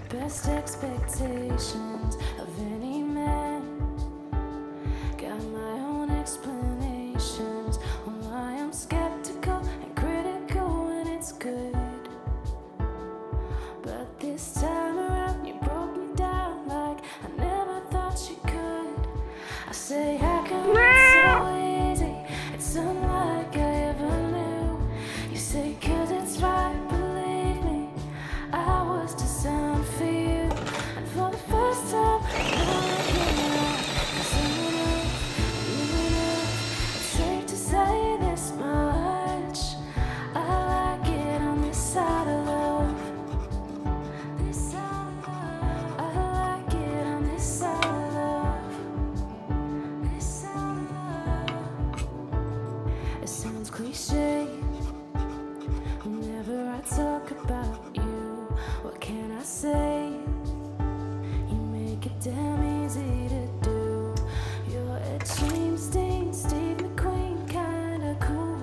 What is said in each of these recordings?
best expectations of any man. Got my own explanations on why I'm skeptical and critical when it's good. But this time around you broke me down like I never thought you could. I say how come it's so easy, it's unlike I ever knew. You say 'cause it's right, believe me, I was designed for you. And for the first time I'm looking around, 'cause I'm enough, you enough. It's safe to say this much, I like it on this side of love. This side of love, I like it on this side of love. This side of love. It sounds cliche whenever I talk about you. What can I say? You make it damn easy to do. You're a James Dean, Steve McQueen kinda cool.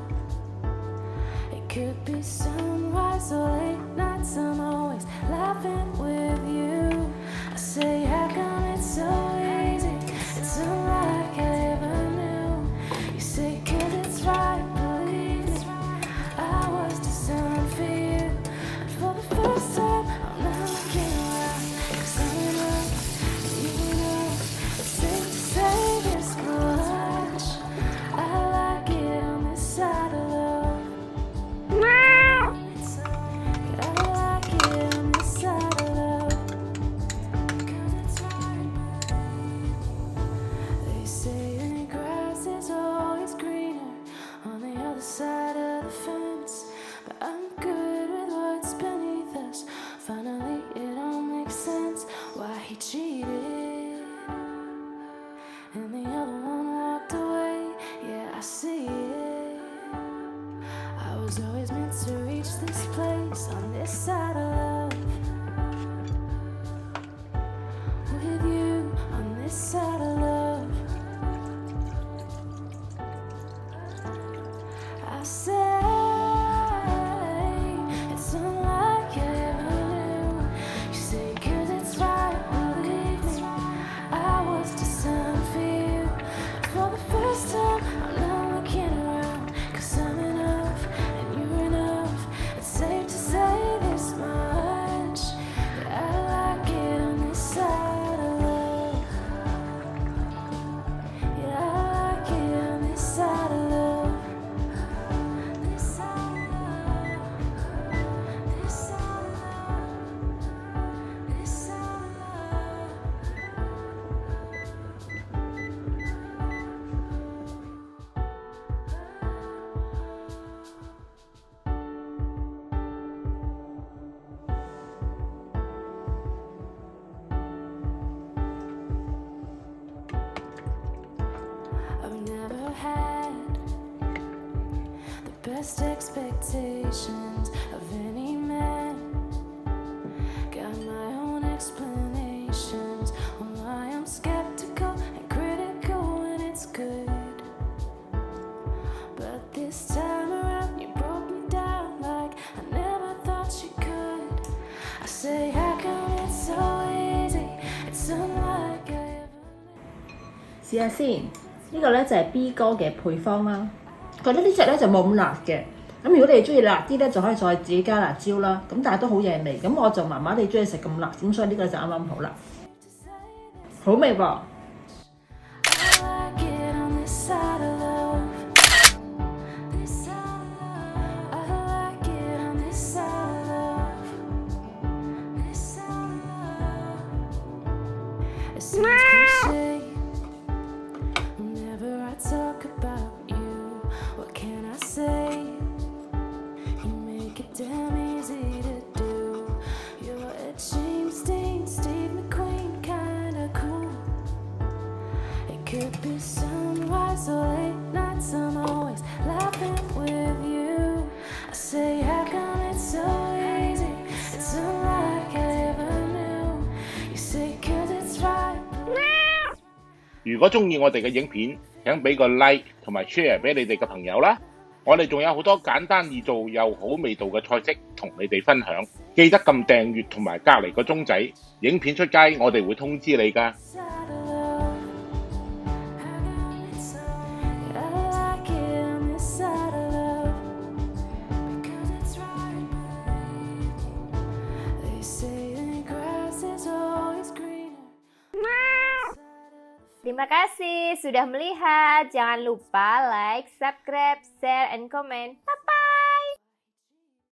It could be sunrise or late nights, I'm always laughing with you. I say how come it's so easy, it's unlike I ever knew. You say 'cause it's right, believe me, I was designed for you. And for the first time I'm not looking around, 'cause I'm enough, you enough. It's safe to say this much, I like it on this side of love. I like it on this side of love. 'Cause it's right, they say the grass is always greener on the other side of the fence. But I'm good with what's beneath us. Finally it all makes sense why he cheated and the other one walked away. Yeah, I see it. I was always meant to reach this place on this side of love, with you on this side of love. I say it's unlike I ever knew. You say 'cause it's right, believe me, I was designed for you. For the first time I'm not looking around, 'cause I'm enough and you're enough. It's safe to say this much, that I like it on this side of love. Yeah, I like it on this side of love. This side of love. This side of love. This side of love. I've never had the best expectations of any man. Got my own explanations on why I'm skeptical and critical when it's good. But this time around you broke me down like I never thought you could. I say how come it's so easy, it's unlike I ever knew. 試下先，呢個咧就係 B 哥嘅配方啦。覺得呢隻咧就冇咁辣嘅，咁如果你哋中意辣啲咧，就可以再自己加辣椒啦。咁但係都好嘢味，咁我就麻麻地中意食咁辣，咁所以呢個就啱啱好啦。好味噃！ I like it on this side of love. This side of love. I like it on this side of love. This side of love. It sounds cliche whenever I talk about you. What can I say? You make it damn easy to do. You're a James Dean, Steve McQueen kinda cool. It could be sunrise or late nights, I'm always laughing with you. I say how come it's so easy, it's unlike I ever knew. You say 'cause it's right. 如果中意我哋嘅影片，請俾個 like 同埋 share 俾你哋嘅朋友啦。我哋仲有好多簡單易做又好味道嘅菜式同你哋分享，記得撳訂閱同埋隔離個鐘仔，影片出街我哋會通知你㗎。Terima kasih sudah melihat. Jangan lupa like, subscribe, share, and comment.